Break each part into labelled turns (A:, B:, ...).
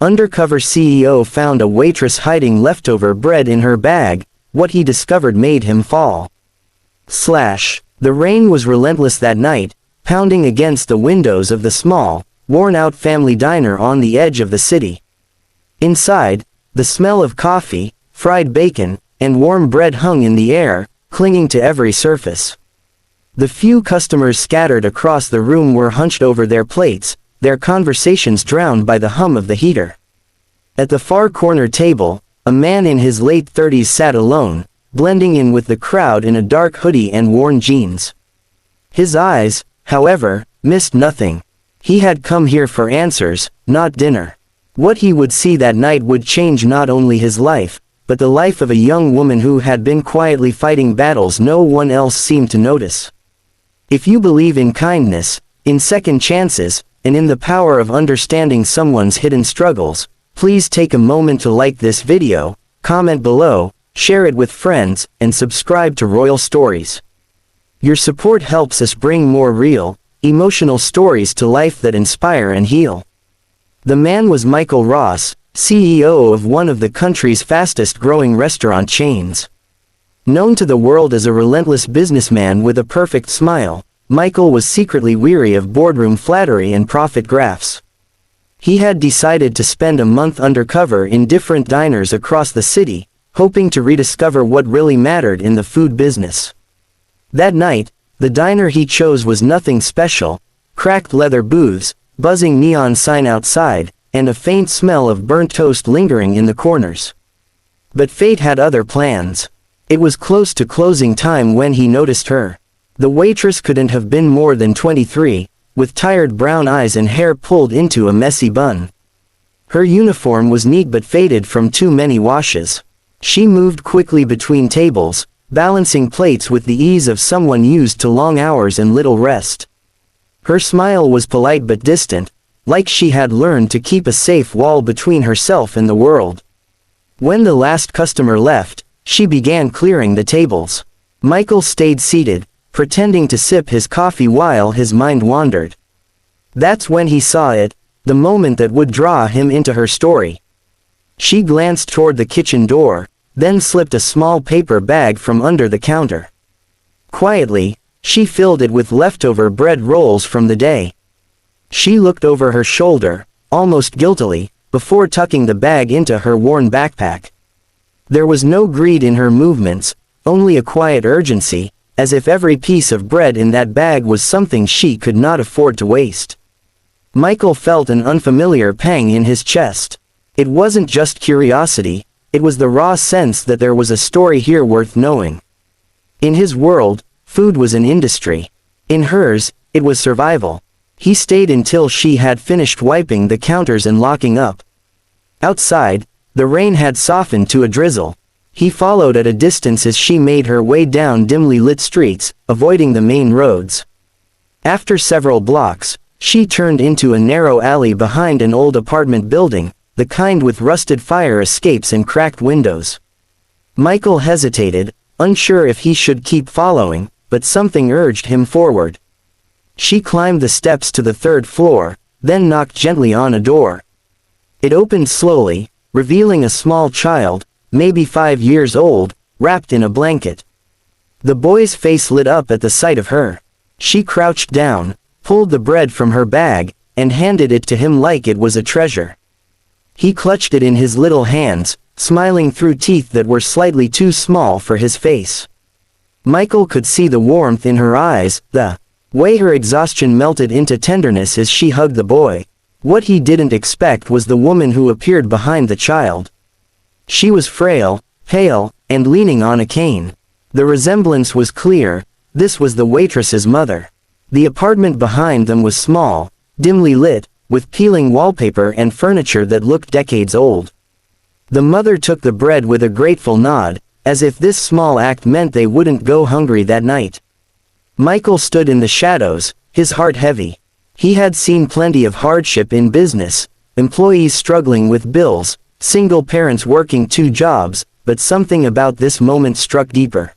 A: Undercover CEO found a waitress hiding leftover bread in her bag. What he discovered made him fall. The rain was relentless that night, pounding against the windows of the small, worn-out family diner on the edge of the city. Inside, the smell of coffee, fried bacon, and warm bread hung in the air, clinging to every surface. The few customers scattered across the room were hunched over their plates, their conversations drowned by the hum of the heater. At the far corner table, a man in his late 30s sat alone, blending in with the crowd in a dark hoodie and worn jeans. His eyes, however, missed nothing. He had come here for answers, not dinner. What he would see that night would change not only his life, but the life of a young woman who had been quietly fighting battles no one else seemed to notice. If you believe in kindness, in second chances, and in the power of understanding someone's hidden struggles, please take a moment to like this video, comment below, share it with friends, and subscribe to Royal Stories. Your support helps us bring more real, emotional stories to life that inspire and heal. The man was Michael Ross, CEO of one of the country's fastest-growing restaurant chains. Known to the world as a relentless businessman with a perfect smile, Michael was secretly weary of boardroom flattery and profit graphs. He had decided to spend a month undercover in different diners across the city, hoping to rediscover what really mattered in the food business. That night, the diner he chose was nothing special: cracked leather booths, buzzing neon sign outside, and a faint smell of burnt toast lingering in the corners. But fate had other plans. It was close to closing time when he noticed her. The waitress couldn't have been more than 23, with tired brown eyes and hair pulled into a messy bun. Her uniform was neat but faded from too many washes. She moved quickly between tables, balancing plates with the ease of someone used to long hours and little rest. Her smile was polite but distant, like she had learned to keep a safe wall between herself and the world. When the last customer left, she began clearing the tables. Michael stayed seated, pretending to sip his coffee while his mind wandered. That's when he saw it, the moment that would draw him into her story. She glanced toward the kitchen door, then slipped a small paper bag from under the counter. Quietly, she filled it with leftover bread rolls from the day. She looked over her shoulder, almost guiltily, before tucking the bag into her worn backpack. There was no greed in her movements, only a quiet urgency, as if every piece of bread in that bag was something she could not afford to waste. Michael felt an unfamiliar pang in his chest. It wasn't just curiosity, it was the raw sense that there was a story here worth knowing. In his world, food was an industry. In hers, it was survival. He stayed until she had finished wiping the counters and locking up. Outside, the rain had softened to a drizzle. He followed at a distance as she made her way down dimly lit streets, avoiding the main roads. After several blocks, she turned into a narrow alley behind an old apartment building, the kind with rusted fire escapes and cracked windows. Michael hesitated, unsure if he should keep following, but something urged him forward. She climbed the steps to the third floor, then knocked gently on a door. It opened slowly, revealing a small child, maybe 5 years old, wrapped in a blanket. The boy's face lit up at the sight of her. She crouched down, pulled the bread from her bag, and handed it to him like it was a treasure. He clutched it in his little hands, smiling through teeth that were slightly too small for his face. Michael could see the warmth in her eyes, the way her exhaustion melted into tenderness as she hugged the boy. What he didn't expect was the woman who appeared behind the child. She was frail, pale, and leaning on a cane. The resemblance was clear: this was the waitress's mother. The apartment behind them was small, dimly lit, with peeling wallpaper and furniture that looked decades old. The mother took the bread with a grateful nod, as if this small act meant they wouldn't go hungry that night. Michael stood in the shadows, his heart heavy. He had seen plenty of hardship in business, employees struggling with bills, single parents working 2 jobs, but something about this moment struck deeper.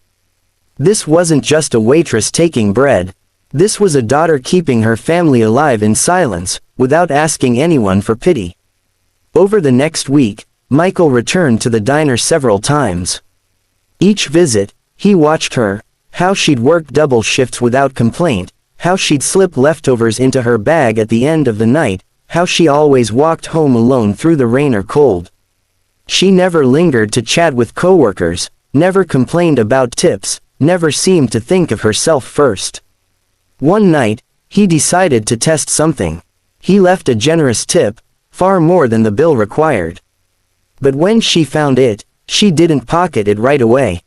A: This wasn't just a waitress taking bread. This was a daughter keeping her family alive in silence, without asking anyone for pity. Over the next week, Michael returned to the diner several times. Each visit, he watched her, how she'd work double shifts without complaint, how she'd slip leftovers into her bag at the end of the night, how she always walked home alone through the rain or cold. She never lingered to chat with coworkers, never complained about tips, never seemed to think of herself first. One night, he decided to test something. He left a generous tip, far more than the bill required. But when she found it, she didn't pocket it right away.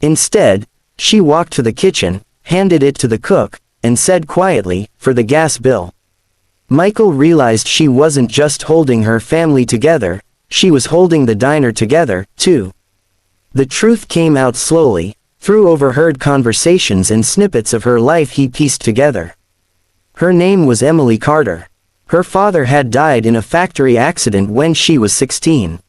A: Instead, she walked to the kitchen, handed it to the cook, and said quietly, "For the gas bill." Michael realized she wasn't just holding her family together, she was holding the diner together, too. The truth came out slowly, through overheard conversations and snippets of her life he pieced together. Her name was Emily Carter. Her father had died in a factory accident when she was 16.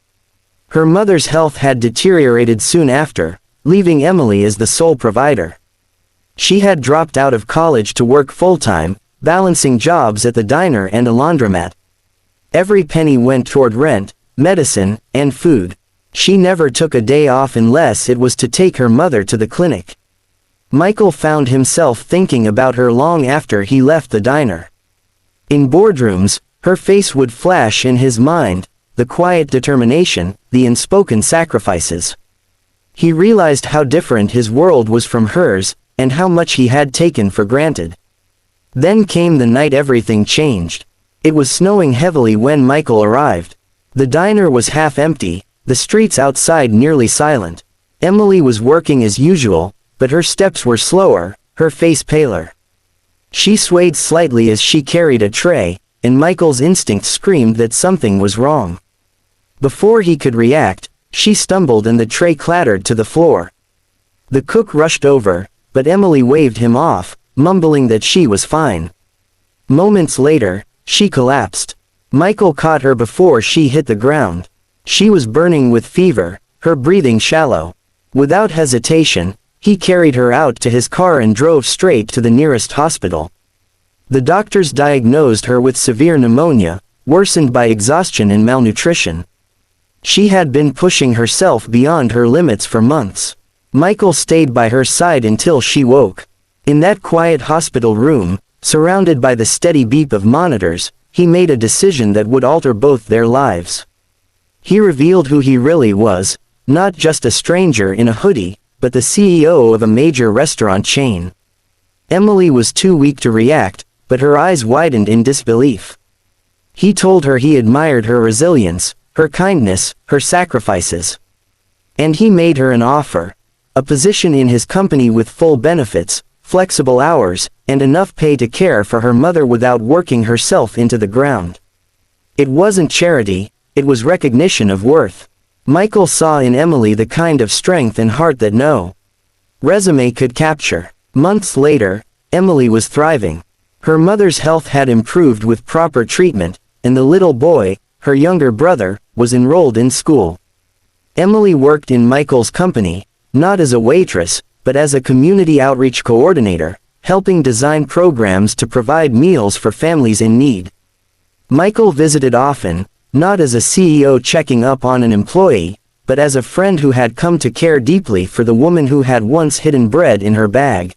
A: Her mother's health had deteriorated soon after, leaving Emily as the sole provider. She had dropped out of college to work full-time, balancing jobs at the diner and a laundromat. Every penny went toward rent, medicine, and food. She never took a day off unless it was to take her mother to the clinic. Michael found himself thinking about her long after he left the diner. In boardrooms, her face would flash in his mind, the quiet determination, the unspoken sacrifices. He realized how different his world was from hers, and how much he had taken for granted. Then came the night everything changed. It was snowing heavily when Michael arrived. The diner was half empty, the streets outside nearly silent. Emily was working as usual, but her steps were slower, her face paler. She swayed slightly as she carried a tray, and Michael's instinct screamed that something was wrong. Before he could react, she stumbled and the tray clattered to the floor. The cook rushed over, but Emily waved him off, mumbling that she was fine. Moments later, she collapsed. Michael caught her before she hit the ground. She was burning with fever, her breathing shallow. Without hesitation, he carried her out to his car and drove straight to the nearest hospital. The doctors diagnosed her with severe pneumonia, worsened by exhaustion and malnutrition. She had been pushing herself beyond her limits for months. Michael stayed by her side until she woke. In that quiet hospital room, surrounded by the steady beep of monitors, he made a decision that would alter both their lives. He revealed who he really was, not just a stranger in a hoodie, but the CEO of a major restaurant chain. Emily was too weak to react, but her eyes widened in disbelief. He told her he admired her resilience, her kindness, her sacrifices. And he made her an offer. A position in his company with full benefits, flexible hours, and enough pay to care for her mother without working herself into the ground. It wasn't charity, it was recognition of worth. Michael saw in Emily the kind of strength and heart that no resume could capture. Months later, Emily was thriving. Her mother's health had improved with proper treatment, and the little boy, her younger brother, was enrolled in school. Emily worked in Michael's company, not as a waitress, but as a community outreach coordinator, helping design programs to provide meals for families in need. Michael visited often, not as a CEO checking up on an employee, but as a friend who had come to care deeply for the woman who had once hidden bread in her bag.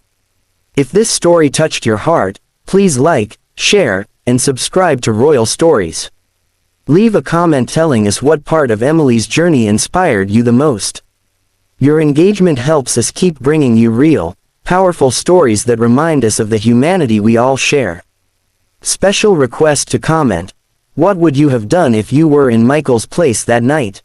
A: If this story touched your heart, please like, share, and subscribe to Royal Stories. Leave a comment telling us what part of Emily's journey inspired you the most. Your engagement helps us keep bringing you real, powerful stories that remind us of the humanity we all share. Special request to comment: what would you have done if you were in Michael's place that night?